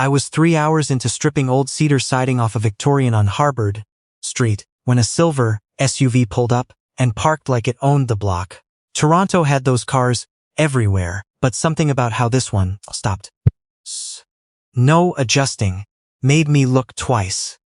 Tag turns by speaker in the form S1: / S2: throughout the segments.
S1: I was 3 hours into stripping old Cedar siding off a Victorian on Harvard Street when a silver SUV pulled up and parked like it owned the block. Toronto had those cars everywhere, but something about how this one stopped. No adjusting made me look twice.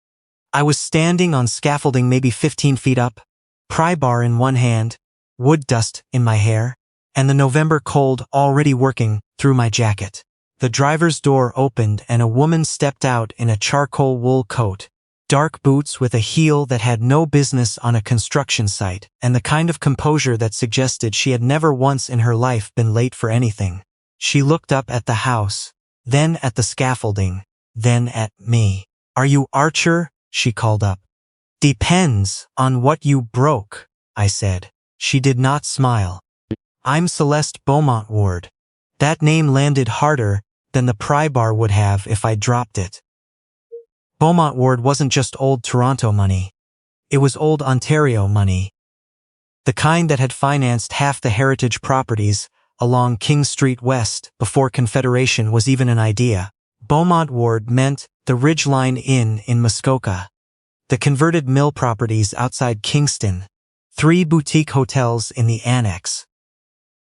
S1: I was standing on scaffolding maybe 15 feet up, pry bar in one hand, wood dust in my hair, and the November cold already working through my jacket. The driver's door opened and a woman stepped out in a charcoal wool coat, dark boots with a heel that had no business on a construction site, and the kind of composure that suggested she had never once in her life been late for anything. She looked up at the house, then at the scaffolding, then at me. "Are you Archer?" she called up. "Depends on what you broke," I said. She did not smile. "I'm Celeste Beaumont-Ward." That name landed harder than the pry bar would have if I dropped it. Beaumont-Ward wasn't just old Toronto money. It was old Ontario money. The kind that had financed half the heritage properties along King Street West before Confederation was even an idea. Beaumont-Ward meant the Ridgeline Inn in Muskoka, the converted mill properties outside Kingston, 3 boutique hotels in the annex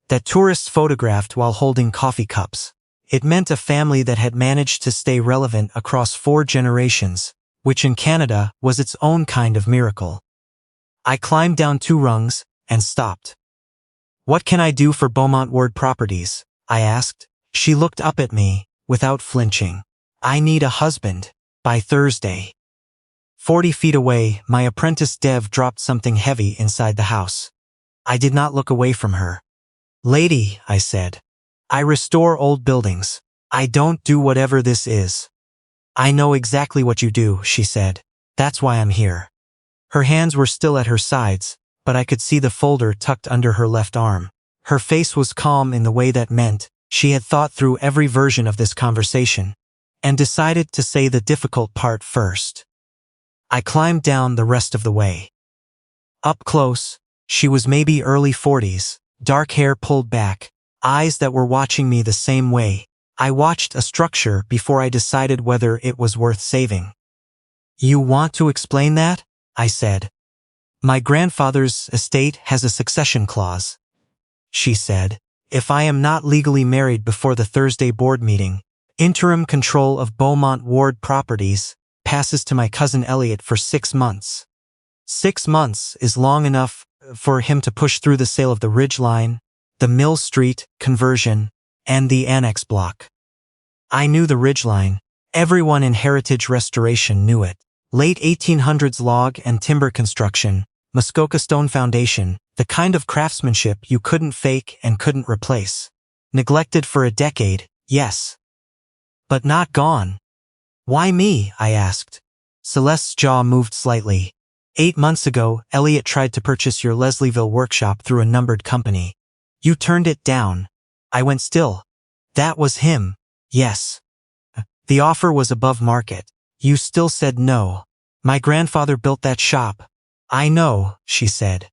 S1: that tourists photographed while holding coffee cups. It meant a family that had managed to stay relevant across 4 generations, which in Canada was its own kind of miracle. I climbed down 2 rungs and stopped. "What can I do for Beaumont-Ward Properties?" I asked. She looked up at me without flinching. "I need a husband by Thursday." 40 feet away, my apprentice Dev dropped something heavy inside the house. I did not look away from her. "Lady," I said, "I restore old buildings. I don't do whatever this is." "I know exactly what you do," she said. "That's why I'm here." Her hands were still at her sides, but I could see the folder tucked under her left arm. Her face was calm in the way that meant she had thought through every version of this conversation and decided to say the difficult part first. I climbed down the rest of the way. Up close, she was maybe early 40s, dark hair pulled back, eyes that were watching me the same way. I watched a structure before I decided whether it was worth saving. "You want to explain that?" I said. "My grandfather's estate has a succession clause," she said. "If I am not legally married before the Thursday board meeting, interim control of Beaumont-Ward Properties passes to my cousin Elliot for 6 months. 6 months is long enough for him to push through the sale of the Ridgeline, the Mill Street conversion, and the annex block." I knew the Ridgeline. Everyone in heritage restoration knew it. Late 1800s log and timber construction, Muskoka stone foundation, the kind of craftsmanship you couldn't fake and couldn't replace. Neglected for a decade, yes. But not gone. "Why me?" I asked. Celeste's jaw moved slightly. 8 months ago, Elliot tried to purchase your Leslieville workshop through a numbered company. You turned it down. I went still. That was him. Yes. The offer was above market. You still said no. My grandfather built that shop. I know, she said.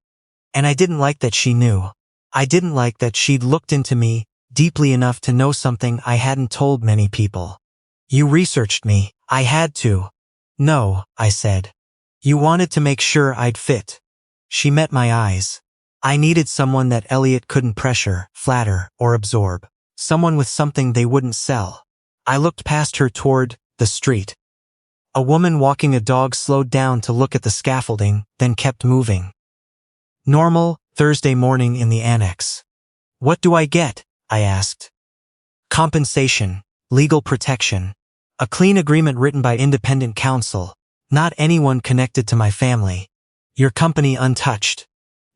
S1: And I didn't like that she knew. I didn't like that she'd looked into me deeply enough to know something I hadn't told many people. You researched me. I had to. No, I said. You wanted to make sure I'd fit. She met my eyes. I needed someone that Elliot couldn't pressure, flatter, or absorb. Someone with something they wouldn't sell. I looked past her toward the street. A woman walking a dog slowed down to look at the scaffolding, then kept moving. Normal, Thursday morning in the annex. What do I get? I asked. Compensation, legal protection. A clean agreement written by independent counsel. Not anyone connected to my family. Your company untouched.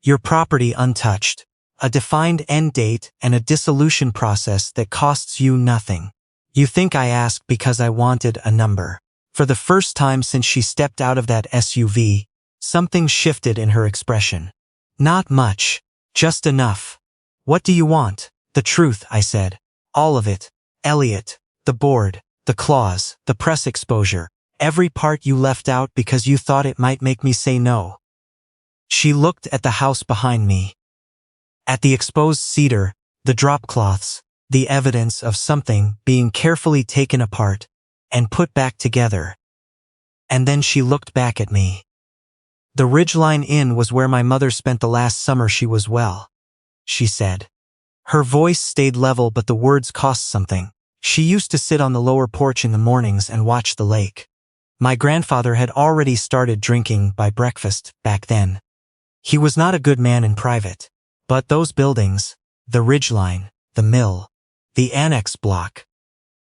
S1: Your property untouched. A defined end date and a dissolution process that costs you nothing. You think I asked because I wanted a number. For the first time since she stepped out of that SUV, something shifted in her expression. Not much. Just enough. What do you want? The truth, I said. All of it. Elliot, the board, the clause, the press exposure. Every part you left out because you thought it might make me say no. She looked at the house behind me. At the exposed cedar, the drop cloths, the evidence of something being carefully taken apart, and put back together. And then she looked back at me. The Ridgeline Inn was where my mother spent the last summer she was well, she said. Her voice stayed level, but the words cost something. She used to sit on the lower porch in the mornings and watch the lake. My grandfather had already started drinking by breakfast back then. He was not a good man in private. But those buildings, the Ridgeline, the mill, the annex block,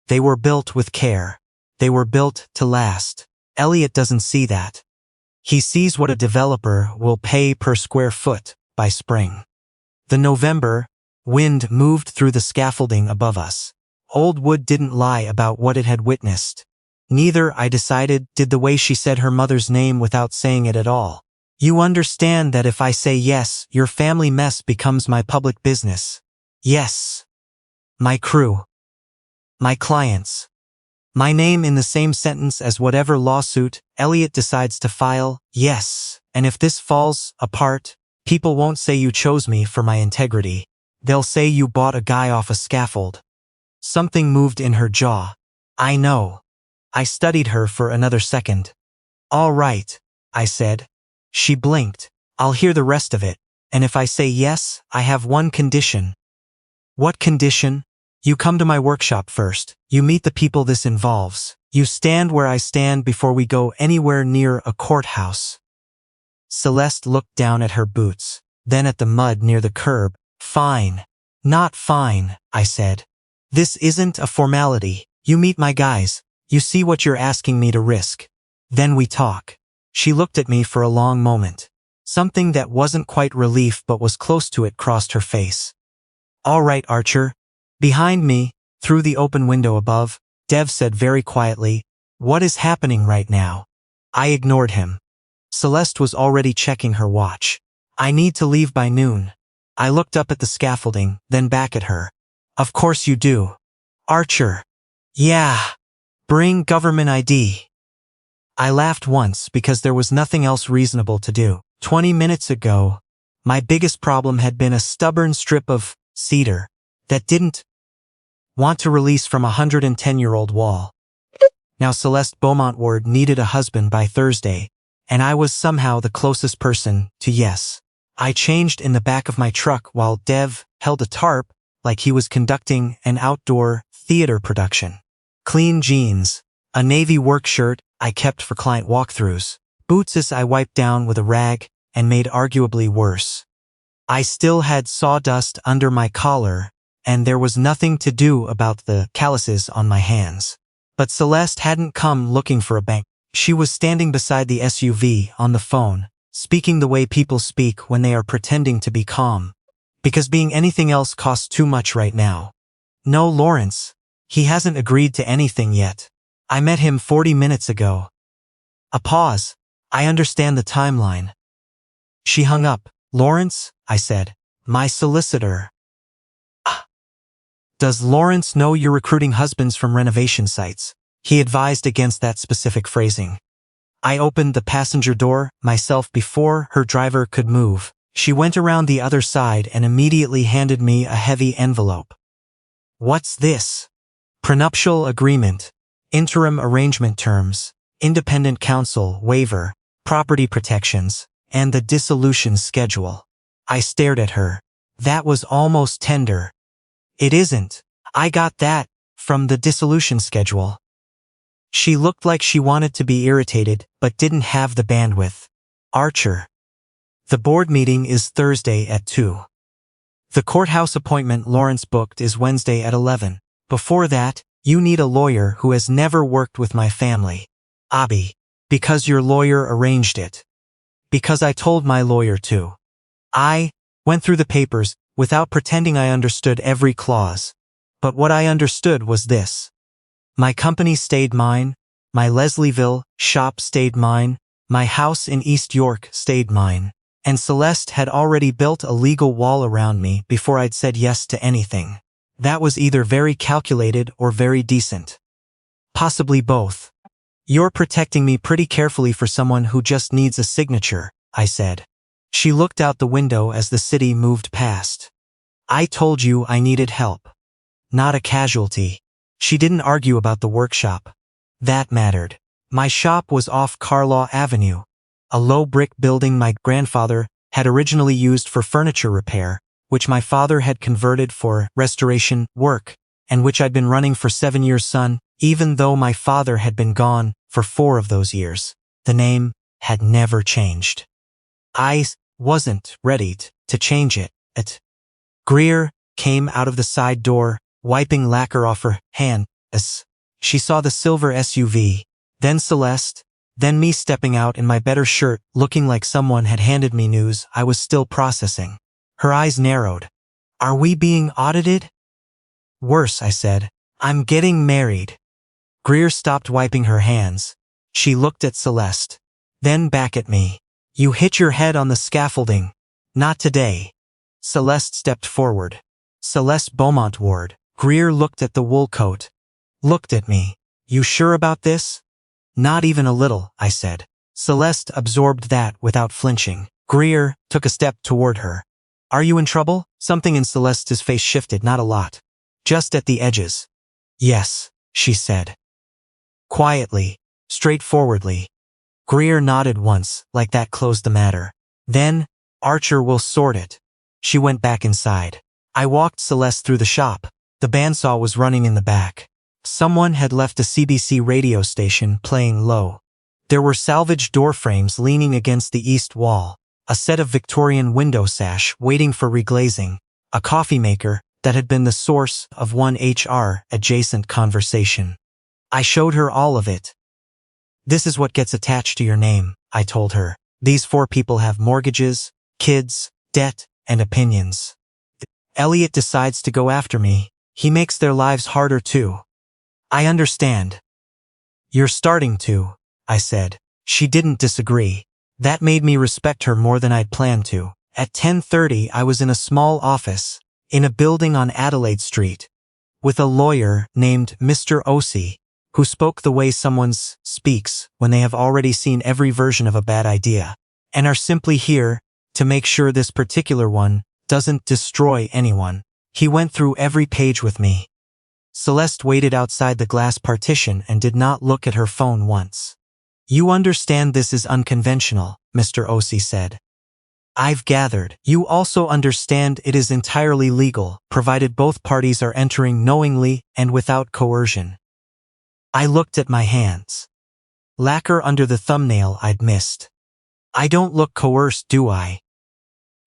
S1: they were built with care. They were built to last. Elliot doesn't see that. He sees what a developer will pay per square foot by spring. The November wind moved through the scaffolding above us. Old wood didn't lie about what it had witnessed. Neither, I decided, did the way she said her mother's name without saying it at all. You understand that if I say yes, your family mess becomes my public business. Yes. My crew. My clients. My name in the same sentence as whatever lawsuit Elliot decides to file. Yes. And if this falls apart, people won't say you chose me for my integrity. They'll say you bought a guy off a scaffold. Something moved in her jaw. I know. I studied her for another second. All right, I said. She blinked. I'll hear the rest of it. And if I say yes, I have one condition. What condition? You come to my workshop first. You meet the people this involves. You stand where I stand before we go anywhere near a courthouse. Celeste looked down at her boots, then at the mud near the curb. Fine. Not fine, I said. This isn't a formality. You meet my guys. You see what you're asking me to risk. Then we talk. She looked at me for a long moment. Something that wasn't quite relief but was close to it crossed her face. All right, Archer. Behind me, through the open window above, Dev said very quietly, what is happening right now? I ignored him. Celeste was already checking her watch. I need to leave by noon. I looked up at the scaffolding, then back at her. Of course you do. Archer. Yeah. Bring government ID. I laughed once because there was nothing else reasonable to do. 20 minutes ago, my biggest problem had been a stubborn strip of cedar that didn't want to release from a 110-year-old wall. Now Celeste Beaumont-Ward needed a husband by Thursday, and I was somehow the closest person to yes. I changed in the back of my truck while Dev held a tarp like he was conducting an outdoor theater production. Clean jeans, a navy work shirt I kept for client walkthroughs, boots I wiped down with a rag and made arguably worse. I still had sawdust under my collar, and there was nothing to do about the calluses on my hands. But Celeste hadn't come looking for a bank. She was standing beside the SUV on the phone, speaking the way people speak when they are pretending to be calm. Because being anything else costs too much right now. No, Lawrence. He hasn't agreed to anything yet. I met him 40 minutes ago. A pause. I understand the timeline. She hung up. Lawrence, I said. My solicitor. Does Lawrence know you're recruiting husbands from renovation sites? He advised against that specific phrasing. I opened the passenger door myself before her driver could move. She went around the other side and immediately handed me a heavy envelope. What's this? Prenuptial agreement, interim arrangement terms, independent counsel waiver, property protections, and the dissolution schedule. I stared at her. That was almost tender. It isn't. I got that from the dissolution schedule. She looked like she wanted to be irritated, but didn't have the bandwidth. Archer. The board meeting is Thursday at 2. The courthouse appointment Lawrence booked is Wednesday at 11. Before that, you need a lawyer who has never worked with my family. Abby. Because your lawyer arranged it. Because I told my lawyer to. I went through the papers without pretending I understood every clause. But what I understood was this. My company stayed mine, my Leslieville shop stayed mine, my house in East York stayed mine, and Celeste had already built a legal wall around me before I'd said yes to anything. That was either very calculated or very decent. Possibly both. You're protecting me pretty carefully for someone who just needs a signature, I said. She looked out the window as the city moved past. I told you I needed help. Not a casualty. She didn't argue about the workshop. That mattered. My shop was off Carlaw Avenue, a low brick building my grandfather had originally used for furniture repair, which my father had converted for restoration work, and which I'd been running for 7 years, even though my father had been gone for 4 of those years. The name had never changed. I wasn't ready to change it. Greer came out of the side door, wiping lacquer off her hand. She saw the silver SUV, then Celeste, then me stepping out in my better shirt, looking like someone had handed me news I was still processing. Her eyes narrowed. Are we being audited? Worse, I said. I'm getting married. Greer stopped wiping her hands. She looked at Celeste, then back at me. You hit your head on the scaffolding. Not today. Celeste stepped forward. Celeste Beaumont-Ward. Greer looked at the wool coat. Looked at me. You sure about this? Not even a little, I said. Celeste absorbed that without flinching. Greer took a step toward her. Are you in trouble? Something in Celeste's face shifted, not a lot. Just at the edges. Yes, she said. Quietly, straightforwardly. Greer nodded once, like that closed the matter. Then, Archer will sort it. She went back inside. I walked Celeste through the shop. The bandsaw was running in the back. Someone had left a CBC radio station playing low. There were salvaged door frames leaning against the east wall, a set of Victorian window sash waiting for reglazing, a coffee maker that had been the source of one HR-adjacent conversation. I showed her all of it. This is what gets attached to your name, I told her. These 4 people have mortgages, kids, debt, and opinions. Elliot decides to go after me. He makes their lives harder too. I understand. You're starting to, I said. She didn't disagree. That made me respect her more than I'd planned to. At 10:30 I was in a small office, in a building on Adelaide Street, with a lawyer named Mr. Ossie, who spoke the way someone speaks when they have already seen every version of a bad idea, and are simply here to make sure this particular one doesn't destroy anyone. He went through every page with me. Celeste waited outside the glass partition and did not look at her phone once. You understand this is unconventional, Mr. Ossie said. I've gathered. You also understand it is entirely legal, provided both parties are entering knowingly and without coercion. I looked at my hands. Lacquer under the thumbnail I'd missed. I don't look coerced, do I?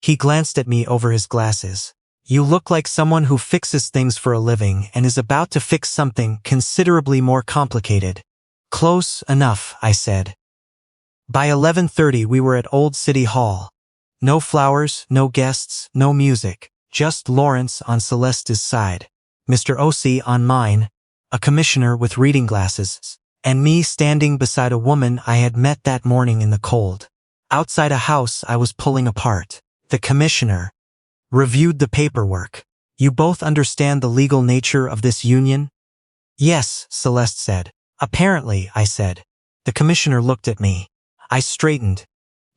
S1: He glanced at me over his glasses. You look like someone who fixes things for a living and is about to fix something considerably more complicated. Close enough, I said. By 11:30 we were at Old City Hall. No flowers, no guests, no music, just Lawrence on Celeste's side, Mr. Ossie on mine, a commissioner with reading glasses, and me standing beside a woman I had met that morning in the cold. Outside a house I was pulling apart. The commissioner reviewed the paperwork. You both understand the legal nature of this union? Yes, Celeste said. Apparently, I said. The commissioner looked at me. I straightened.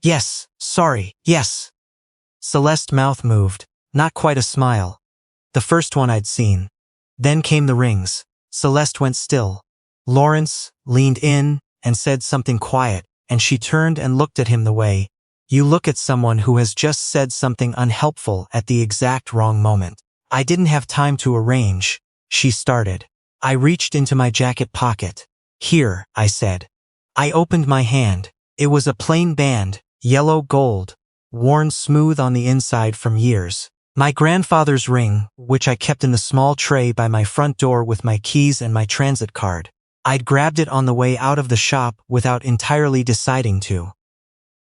S1: Yes, sorry, yes. Celeste's mouth moved, not quite a smile. The first one I'd seen. Then came the rings. Celeste went still. Lawrence leaned in and said something quiet, and she turned and looked at him the way you look at someone who has just said something unhelpful at the exact wrong moment. I didn't have time to arrange, she started. I reached into my jacket pocket. Here, I said. I opened my hand. It was a plain band, yellow gold, worn smooth on the inside from years. My grandfather's ring, which I kept in the small tray by my front door with my keys and my transit card. I'd grabbed it on the way out of the shop without entirely deciding to.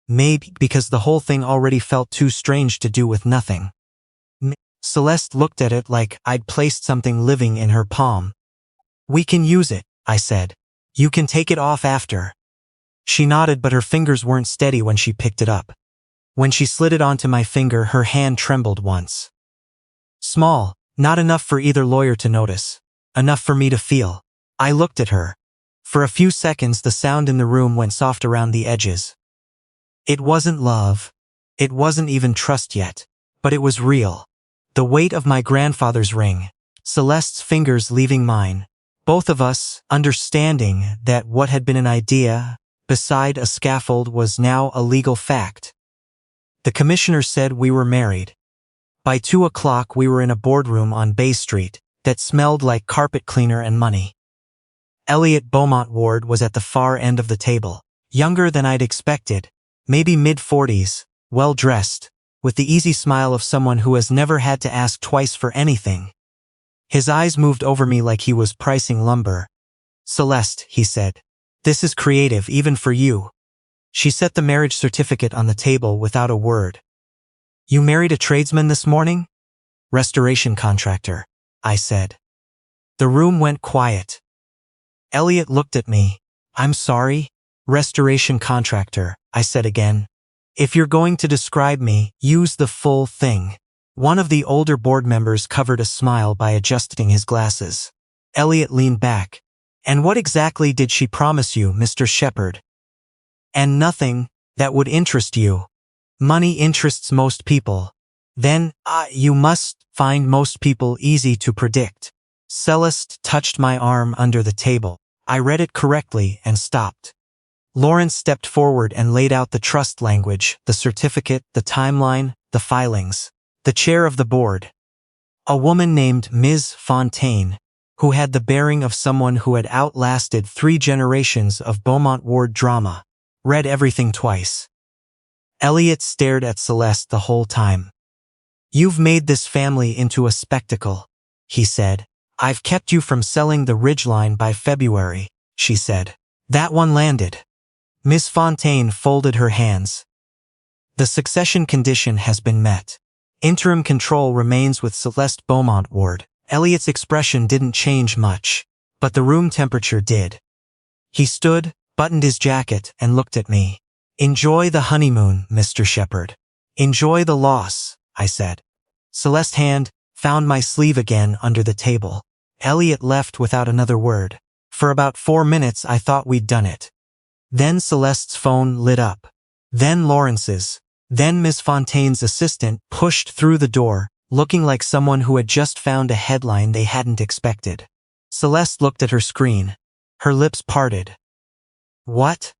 S1: Maybe because the whole thing already felt too strange to do with nothing. Celeste looked at it like I'd placed something living in her palm. We can use it, I said. You can take it off after. She nodded, but her fingers weren't steady when she picked it up. When she slid it onto my finger, her hand trembled once. Small, not enough for either lawyer to notice. Enough for me to feel. I looked at her. For a few seconds the sound in the room went soft around the edges. It wasn't love. It wasn't even trust yet. But it was real. The weight of my grandfather's ring, Celeste's fingers leaving mine, Both of us, understanding that what had been an idea beside a scaffold was now a legal fact. The commissioner said we were married. By 2 o'clock we were in a boardroom on Bay Street that smelled like carpet cleaner and money. Celeste Beaumont-Ward was at the far end of the table, younger than I'd expected, maybe mid-40s, well-dressed, with the easy smile of someone who has never had to ask twice for anything. His eyes moved over me like he was pricing lumber. "Celeste," he said, "this is creative even for you." She set the marriage certificate on the table without a word. "You married a tradesman this morning?" "Restoration contractor," I said. The room went quiet. Elliot looked at me. "I'm sorry?" "Restoration contractor," I said again. "If you're going to describe me, use the full thing." One of the older board members covered a smile by adjusting his glasses. Elliot leaned back. "And what exactly did she promise you, Mr. Shepherd?" "And nothing that would interest you. Money interests most people. Then, you must find most people easy to predict." Celeste touched my arm under the table. I read it correctly and stopped. Lawrence stepped forward and laid out the trust language, the certificate, the timeline, the filings. The chair of the board, a woman named Ms. Fontaine, who had the bearing of someone who had outlasted 3 generations of Beaumont-Ward drama, read everything twice. Elliot stared at Celeste the whole time. "You've made this family into a spectacle," he said. "I've kept you from selling the Ridgeline by February," she said. "That one landed." Miss Fontaine folded her hands. "The succession condition has been met. Interim control remains with Celeste Beaumont-Ward." Elliot's expression didn't change much, but the room temperature did. He stood, buttoned his jacket, and looked at me. "Enjoy the honeymoon, Mr. Shepherd." "Enjoy the loss," I said. Celeste's hand found my sleeve again under the table. Elliot left without another word. For about 4 minutes I thought we'd done it. Then Celeste's phone lit up. Then Lawrence's. Then Miss Fontaine's assistant pushed through the door, looking like someone who had just found a headline they hadn't expected. Celeste looked at her screen. Her lips parted. "What?"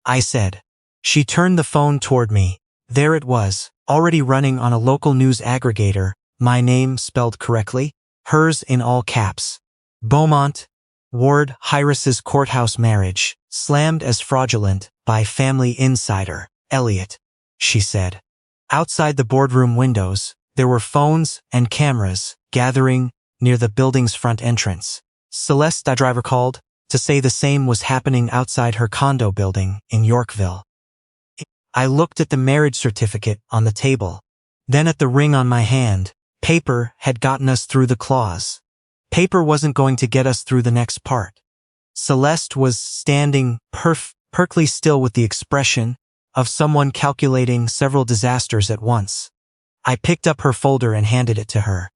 S1: I said. She turned the phone toward me. There it was, already running on a local news aggregator, my name spelled correctly, hers in all caps. Beaumont-Ward Hiras's courthouse marriage, slammed as fraudulent by Family Insider. "Elliot," she said. Outside the boardroom windows, there were phones and cameras gathering near the building's front entrance. Celeste, the driver, called to say the same was happening outside her condo building in Yorkville. I looked at the marriage certificate on the table, then at the ring on my hand. Paper had gotten us through the clause. Paper wasn't going to get us through the next part. Celeste was standing perfectly still with the expression of someone calculating several disasters at once. I picked up her folder and handed it to her.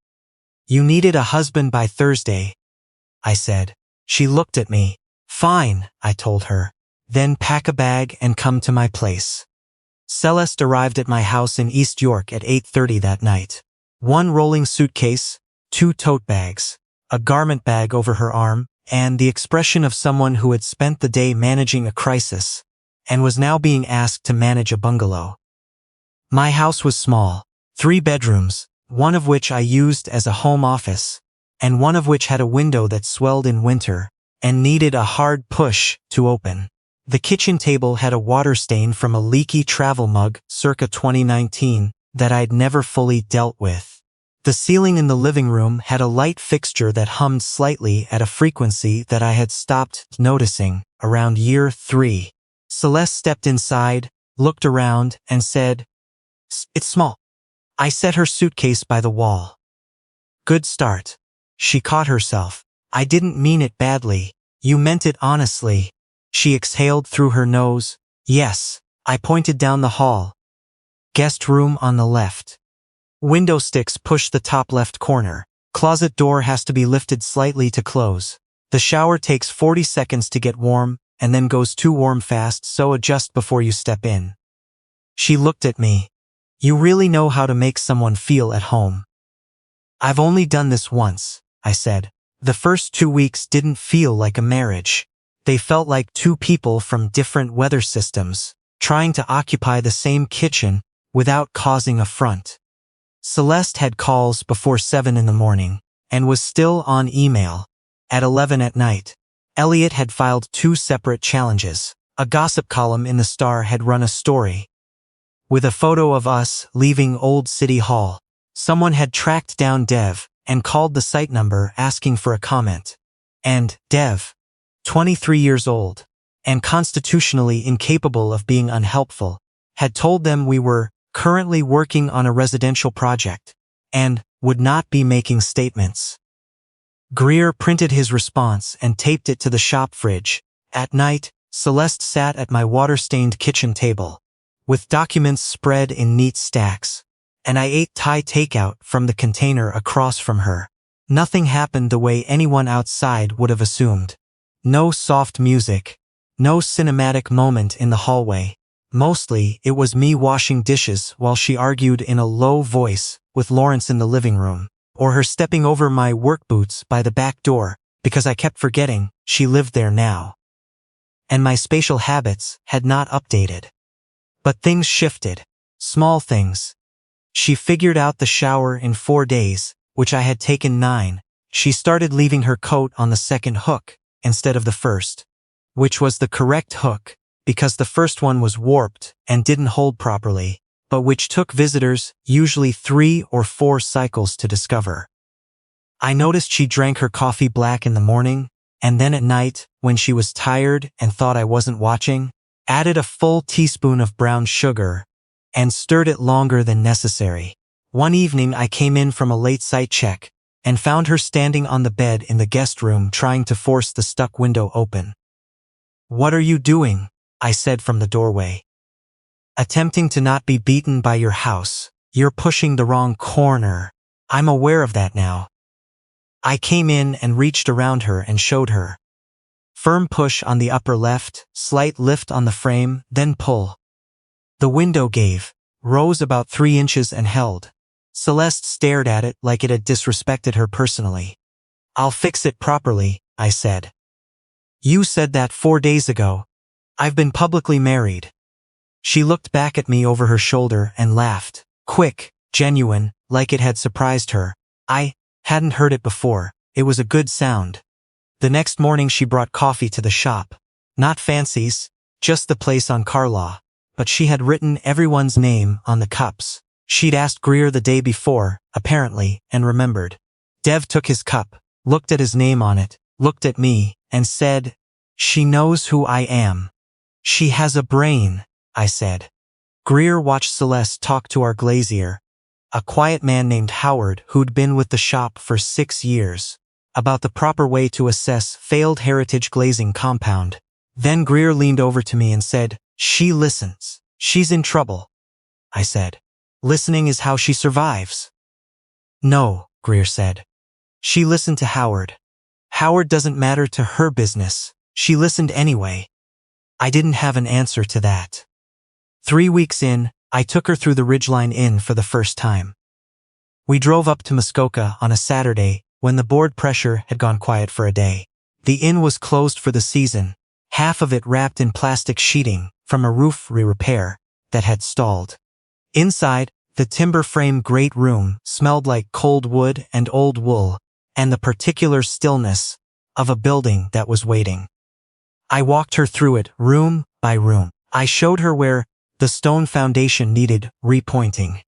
S1: "You needed a husband by Thursday," I said. She looked at me. "Fine," I told her. "Then pack a bag and come to my place." Celeste arrived at my house in East York at 8:30 that night. 1 rolling suitcase, 2 tote bags, a garment bag over her arm, and the expression of someone who had spent the day managing a crisis and was now being asked to manage a bungalow. My house was small, 3 bedrooms, one of which I used as a home office, and one of which had a window that swelled in winter and needed a hard push to open. The kitchen table had a water stain from a leaky travel mug circa 2019 that I'd never fully dealt with. The ceiling in the living room had a light fixture that hummed slightly at a frequency that I had stopped noticing around year 3. Celeste stepped inside, looked around, and said, "It's small." I set her suitcase by the wall. "Good start." She caught herself. "I didn't mean it badly. You meant it honestly." She exhaled through her nose. "Yes." I pointed down the hall. "Guest room on the left. Window sticks push the top left corner. Closet door has to be lifted slightly to close. The shower takes 40 seconds to get warm and then goes too warm fast, so adjust before you step in." She looked at me. "You really know how to make someone feel at home." "I've only done this once," I said, The first 2 weeks didn't feel like a marriage. They felt like two people from different weather systems, trying to occupy the same kitchen without causing affront. Celeste had calls before 7 in the morning and was still on email at 11 at night. Elliot had filed 2 separate challenges. A gossip column in the Star had run a story with a photo of us leaving Old City Hall. Someone had tracked down Dev and called the site number asking for a comment. And Dev, 23 years old and constitutionally incapable of being unhelpful, had told them we were currently working on a residential project and would not be making statements. Greer printed his response and taped it to the shop fridge. At night, Celeste sat at my water-stained kitchen table, with documents spread in neat stacks, and I ate Thai takeout from the container across from her. Nothing happened the way anyone outside would have assumed. No soft music, no cinematic moment in the hallway. Mostly, it was me washing dishes while she argued in a low voice with Lawrence in the living room, or her stepping over my work boots by the back door because I kept forgetting she lived there now. And my spatial habits had not updated. But things shifted. Small things. She figured out the shower in 4 days, which I had taken 9. She started leaving her coat on the second hook instead of the first, which was the correct hook because the first one was warped and didn't hold properly, but which took visitors usually 3 or 4 cycles to discover. I noticed she drank her coffee black in the morning, and then at night, when she was tired and thought I wasn't watching, added a full teaspoon of brown sugar and stirred it longer than necessary. One evening I came in from a late site check and found her standing on the bed in the guest room trying to force the stuck window open. "What are you doing?" I said from the doorway. "Attempting to not be beaten by your house. You're pushing the wrong corner. I'm aware of that now." I came in and reached around her and showed her. Firm push on the upper left, slight lift on the frame, then pull. The window gave, rose about 3 inches and held. Celeste stared at it like it had disrespected her personally. "I'll fix it properly," I said. "You said that 4 days ago. I've been publicly married." She looked back at me over her shoulder and laughed. Quick, genuine, like it had surprised her. I hadn't heard it before. It was a good sound. The next morning she brought coffee to the shop. Not fancies, just the place on Carlaw. But she had written everyone's name on the cups. She'd asked Greer the day before, apparently, and remembered. Dev took his cup, looked at his name on it, looked at me, and said, "She knows who I am." "She has a brain," I said. Greer watched Celeste talk to our glazier, a quiet man named Howard who'd been with the shop for 6 years, about the proper way to assess failed heritage glazing compound. Then Greer leaned over to me and said, "She listens. She's in trouble." I said, "Listening is how she survives." "No," Greer said. "She listened to Howard. Howard doesn't matter to her business. She listened anyway." I didn't have an answer to that. 3 weeks in, I took her through the Ridgeline Inn for the first time. We drove up to Muskoka on a Saturday when the board pressure had gone quiet for a day. The inn was closed for the season, half of it wrapped in plastic sheeting from a roof re-repair that had stalled. Inside, the timber frame great room smelled like cold wood and old wool and the particular stillness of a building that was waiting. I walked her through it room by room. I showed her where the stone foundation needed repointing.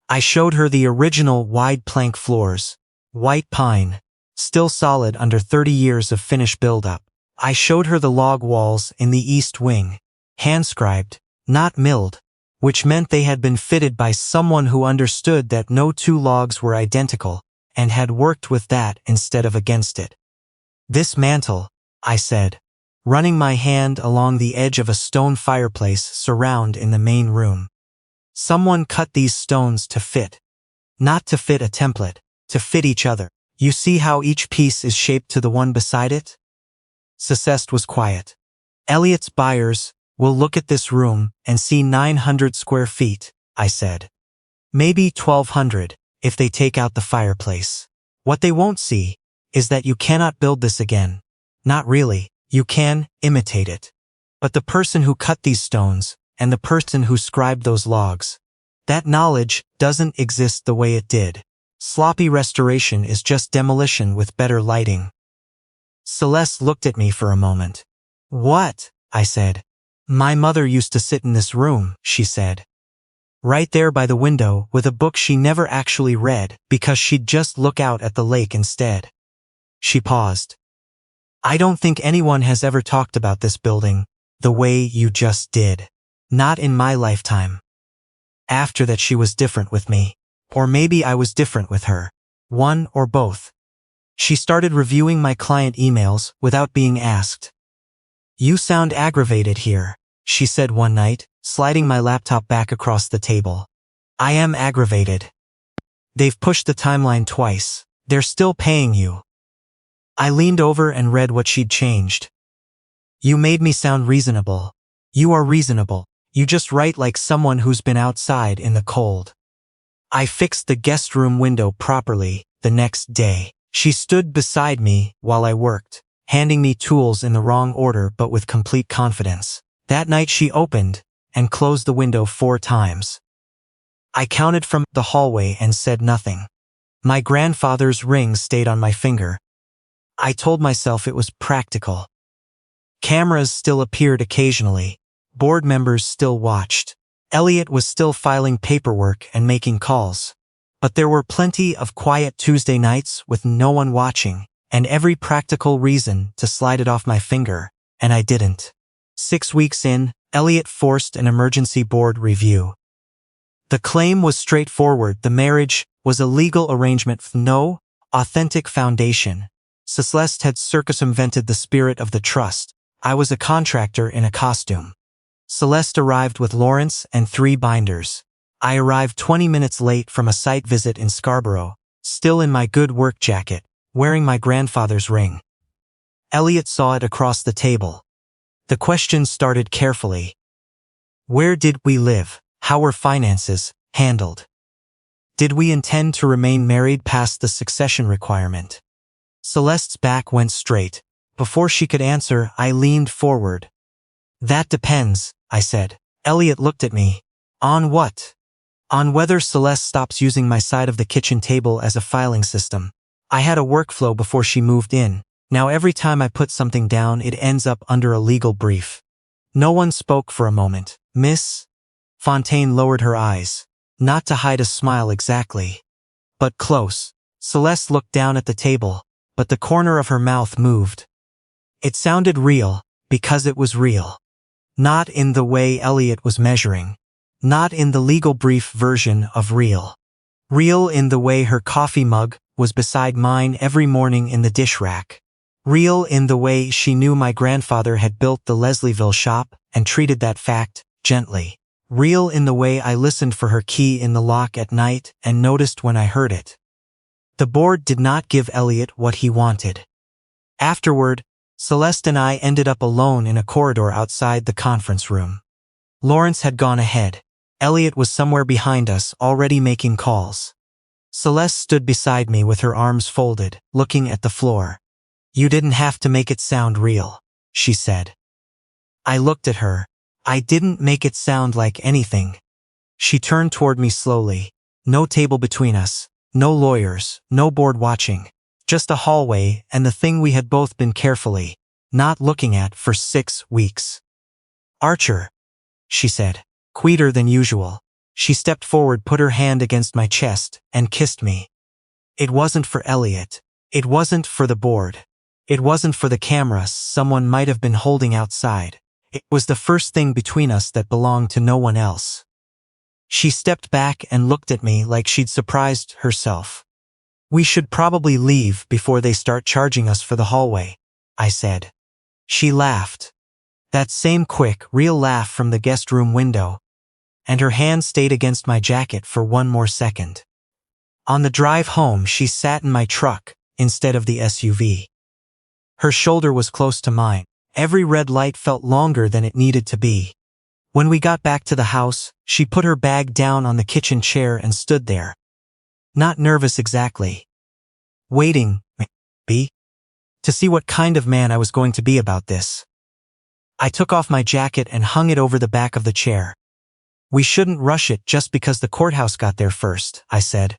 S1: I showed her the original wide plank floors, white pine, still solid under 30 years of finish buildup. I showed her the log walls in the east wing, hand-scribed, not milled, which meant they had been fitted by someone who understood that no 2 logs were identical and had worked with that instead of against it. "This mantel," I said, running my hand along the edge of a stone fireplace surround in the main room. "Someone cut these stones to fit. Not to fit a template, to fit each other. You see how each piece is shaped to the one beside it?" Celeste was quiet. "Elliot's buyers will look at this room and see 900 square feet, I said. Maybe 1,200 if they take out the fireplace. What they won't see is that you cannot build this again. Not really, you can imitate it. But the person who cut these stones, and the person who scribed those logs, that knowledge doesn't exist the way it did. Sloppy restoration is just demolition with better lighting. Celeste looked at me for a moment. What? I said. My mother used to sit in this room, she said. Right there by the window with a book she never actually read because she'd just look out at the lake instead. She paused. I don't think anyone has ever talked about this building the way you just did. Not in my lifetime. After that she was different with me. Or maybe I was different with her. One or both. She started reviewing my client emails without being asked. You sound aggravated here, she said one night, sliding my laptop back across the table. I am aggravated. They've pushed the timeline twice. They're still paying you. I leaned over and read what she'd changed. You made me sound reasonable. You are reasonable. You just write like someone who's been outside in the cold. I fixed the guest room window properly the next day. She stood beside me while I worked, handing me tools in the wrong order but with complete confidence. That night she opened and closed the window 4 times. I counted from the hallway and said nothing. My grandfather's ring stayed on my finger. I told myself it was practical. Cameras still appeared occasionally. Board members still watched. Elliot was still filing paperwork and making calls. But there were plenty of quiet Tuesday nights with no one watching, and every practical reason to slide it off my finger, and I didn't. 6 weeks in, Elliot forced an emergency board review. The claim was straightforward. The marriage was a legal arrangement with no authentic foundation. Celeste had circumvented the spirit of the trust. I was a contractor in a costume. Celeste arrived with Lawrence and 3 binders. I arrived 20 minutes late from a site visit in Scarborough, still in my good work jacket, wearing my grandfather's ring. Elliot saw it across the table. The questions started carefully. Where did we live? How were finances handled? Did we intend to remain married past the succession requirement? Celeste's back went straight. Before she could answer, I leaned forward. That depends, I said. Elliot looked at me. On what? On whether Celeste stops using my side of the kitchen table as a filing system. I had a workflow before she moved in. Now every time I put something down it ends up under a legal brief. No one spoke for a moment. Miss Fontaine lowered her eyes. Not to hide a smile exactly. But close. Celeste looked down at the table, but the corner of her mouth moved. It sounded real, because it was real. Not in the way Elliot was measuring. Not in the legal brief version of real. Real in the way her coffee mug was beside mine every morning in the dish rack. Real in the way she knew my grandfather had built the Leslieville shop and treated that fact gently. Real in the way I listened for her key in the lock at night and noticed when I heard it. The board did not give Elliot what he wanted. Afterward, Celeste and I ended up alone in a corridor outside the conference room. Lawrence had gone ahead. Elliot was somewhere behind us, already making calls. Celeste stood beside me with her arms folded, looking at the floor. You didn't have to make it sound real, she said. I looked at her. I didn't make it sound like anything. She turned toward me slowly. No table between us, no lawyers, no board watching. Just a hallway and the thing we had both been carefully not looking at for 6 weeks. Archer, she said, quieter than usual. She stepped forward, put her hand against my chest, and kissed me. It wasn't for Elliot. It wasn't for the board. It wasn't for the camera someone might have been holding outside. It was the first thing between us that belonged to no one else. She stepped back and looked at me like she'd surprised herself. We should probably leave before they start charging us for the hallway, I said. She laughed. That same quick, real laugh from the guest room window. And her hand stayed against my jacket for 1 more second. On the drive home she sat in my truck instead of the SUV. Her shoulder was close to mine. Every red light felt longer than it needed to be. When we got back to the house, she put her bag down on the kitchen chair and stood there. Not nervous exactly. Waiting, be? To see what kind of man I was going to be about this. I took off my jacket and hung it over the back of the chair. We shouldn't rush it just because the courthouse got there first, I said.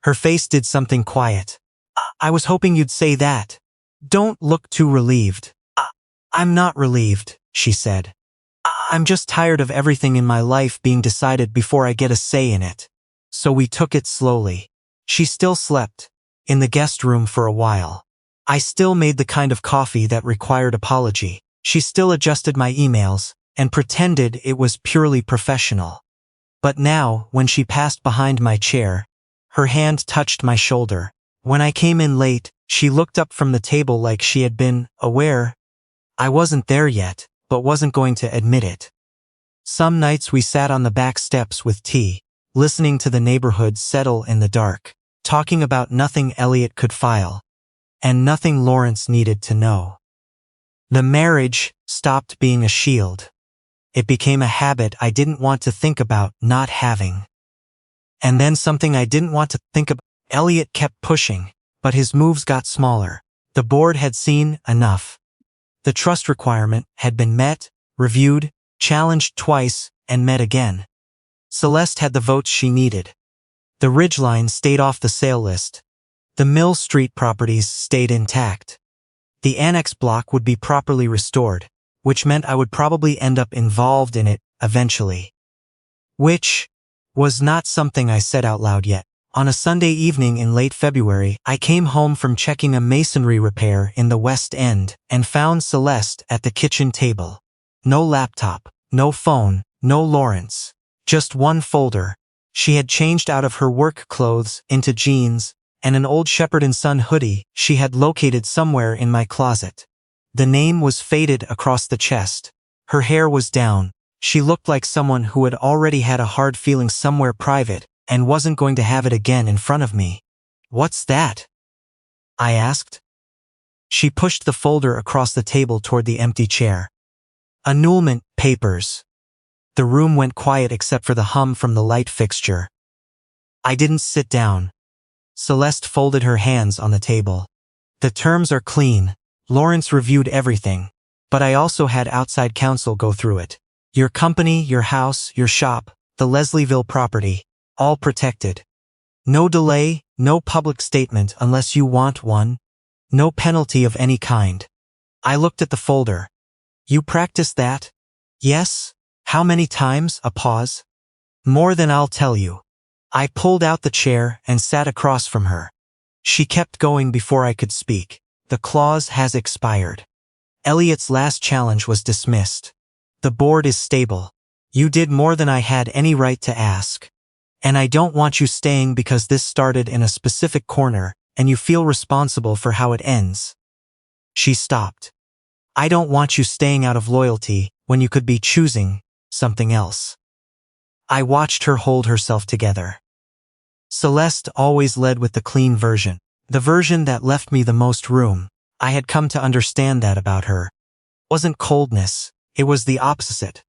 S1: Her face did something quiet. I was hoping you'd say that. Don't look too relieved. I'm not relieved, she said. I'm just tired of everything in my life being decided before I get a say in it. So we took it slowly. She still slept in the guest room for a while. I still made the kind of coffee that required apology. She still adjusted my emails and pretended it was purely professional. But now, when she passed behind my chair, her hand touched my shoulder. When I came in late, she looked up from the table like she had been aware I wasn't there yet, but wasn't going to admit it. Some nights we sat on the back steps with tea, listening to the neighborhood settle in the dark, talking about nothing Elliot could file, and nothing Lawrence needed to know. The marriage stopped being a shield. It became a habit I didn't want to think about not having. And then something I didn't want to think about. Elliot kept pushing, but his moves got smaller. The board had seen enough. The trust requirement had been met, reviewed, challenged twice, and met again. Celeste had the votes she needed. The ridgeline stayed off the sale list. The Mill Street properties stayed intact. The annex block would be properly restored, which meant I would probably end up involved in it eventually. Which was not something I said out loud yet. On a Sunday evening in late February, I came home from checking a masonry repair in the West End and found Celeste at the kitchen table. No laptop, no phone, no Lawrence. Just one folder. She had changed out of her work clothes into jeans and an old Shepherd & Son hoodie she had located somewhere in my closet. The name was faded across the chest. Her hair was down. She looked like someone who had already had a hard feeling somewhere private and wasn't going to have it again in front of me. What's that? I asked. She pushed the folder across the table toward the empty chair. Annulment papers. The room went quiet except for the hum from the light fixture. I didn't sit down. Celeste folded her hands on the table. The terms are clean. Lawrence reviewed everything. But I also had outside counsel go through it. Your company, your house, your shop, the Leslieville property. All protected. No delay, no public statement unless you want one. No penalty of any kind. I looked at the folder. You practiced that? Yes? How many times? A pause. More than I'll tell you. I pulled out the chair and sat across from her. She kept going before I could speak. The clause has expired. Elliot's last challenge was dismissed. The board is stable. You did more than I had any right to ask. And I don't want you staying because this started in a specific corner and you feel responsible for how it ends. She stopped. I don't want you staying out of loyalty when you could be choosing something else. I watched her hold herself together. Celeste always led with the clean version, the version that left me the most room. I had come to understand that about her. It wasn't coldness, it was the opposite.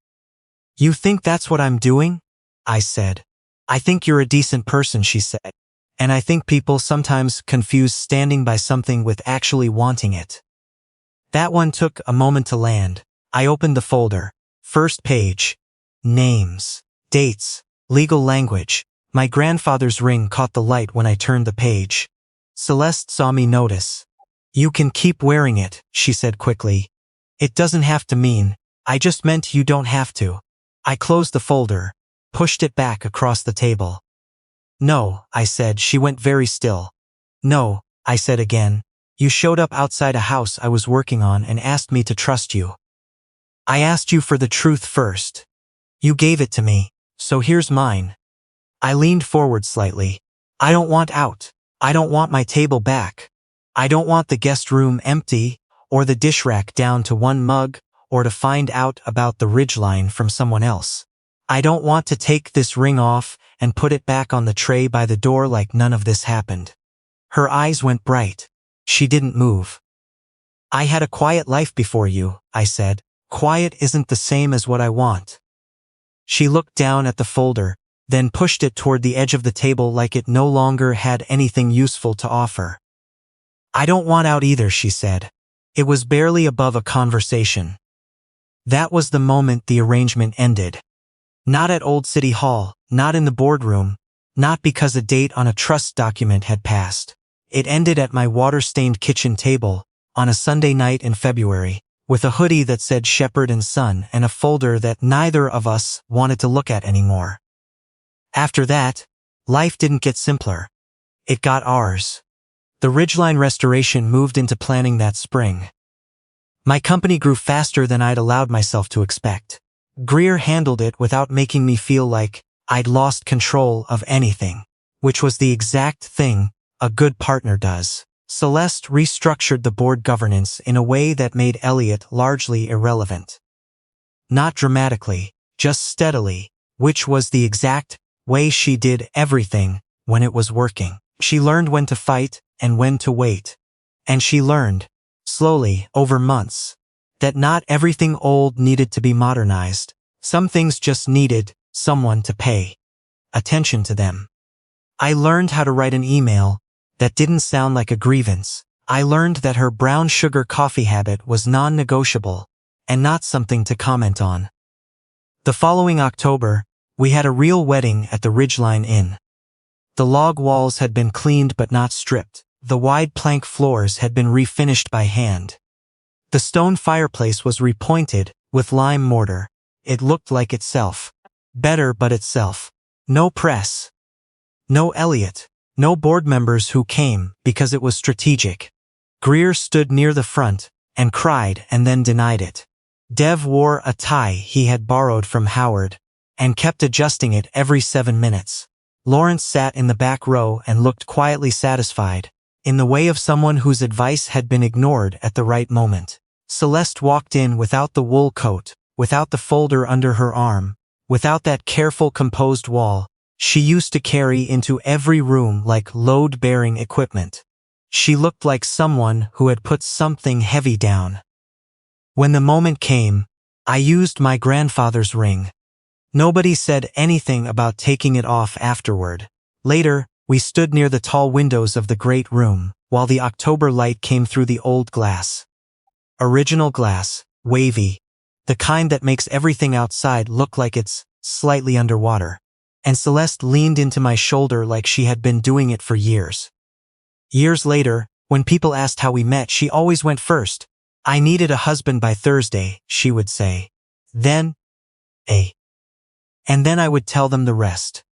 S1: You think that's what I'm doing? I said. I think you're a decent person, she said. And I think people sometimes confuse standing by something with actually wanting it. That one took a moment to land. I opened the folder. First page. Names. Dates. Legal language. My grandfather's ring caught the light when I turned the page. Celeste saw me notice. You can keep wearing it, she said quickly. It doesn't have to mean. I just meant you don't have to. I closed the folder. Pushed it back across the table. No, I said. She went very still. No, I said again. You showed up outside a house I was working on and asked me to trust you. I asked you for the truth first. You gave it to me, so here's mine. I leaned forward slightly. I don't want out. I don't want my table back. I don't want the guest room empty, or the dish rack down to one mug, or to find out about the ridgeline from someone else. I don't want to take this ring off and put it back on the tray by the door like none of this happened. Her eyes went bright. She didn't move. I had a quiet life before you, I said. Quiet isn't the same as what I want. She looked down at the folder, then pushed it toward the edge of the table like it no longer had anything useful to offer. I don't want out either, she said. It was barely above a conversation. That was the moment the arrangement ended. Not at Old City Hall, not in the boardroom, not because a date on a trust document had passed. It ended at my water-stained kitchen table, on a Sunday night in February, with a hoodie that said Shepherd and Son and a folder that neither of us wanted to look at anymore. After that, life didn't get simpler. It got ours. The Ridgeline restoration moved into planning that spring. My company grew faster than I'd allowed myself to expect. Greer handled it without making me feel like I'd lost control of anything, which was the exact thing a good partner does. Celeste restructured the board governance in a way that made Elliot largely irrelevant. Not dramatically, just steadily, which was the exact way she did everything when it was working. She learned when to fight and when to wait. And she learned, slowly, over months, that not everything old needed to be modernized. Some things just needed someone to pay attention to them. I learned how to write an email that didn't sound like a grievance. I learned that her brown sugar coffee habit was non-negotiable and not something to comment on. The following October, we had a real wedding at the Ridgeline Inn. The log walls had been cleaned but not stripped. The wide plank floors had been refinished by hand. The stone fireplace was repointed with lime mortar. It looked like itself. Better but itself. No press. No Elliot. No board members who came because it was strategic. Greer stood near the front and cried and then denied it. Dev wore a tie he had borrowed from Howard and kept adjusting it every 7 minutes. Lawrence sat in the back row and looked quietly satisfied, in the way of someone whose advice had been ignored at the right moment. Celeste walked in without the wool coat, without the folder under her arm, without that careful, composed wall she used to carry into every room like load-bearing equipment. She looked like someone who had put something heavy down. When the moment came, I used my grandfather's ring. Nobody said anything about taking it off afterward. Later, we stood near the tall windows of the great room, while the October light came through the old glass. Original glass, wavy, the kind that makes everything outside look like it's slightly underwater. And Celeste leaned into my shoulder like she had been doing it for years. Years later, when people asked how we met, she always went first. I needed a husband by Thursday, she would say. Then, and then I would tell them the rest.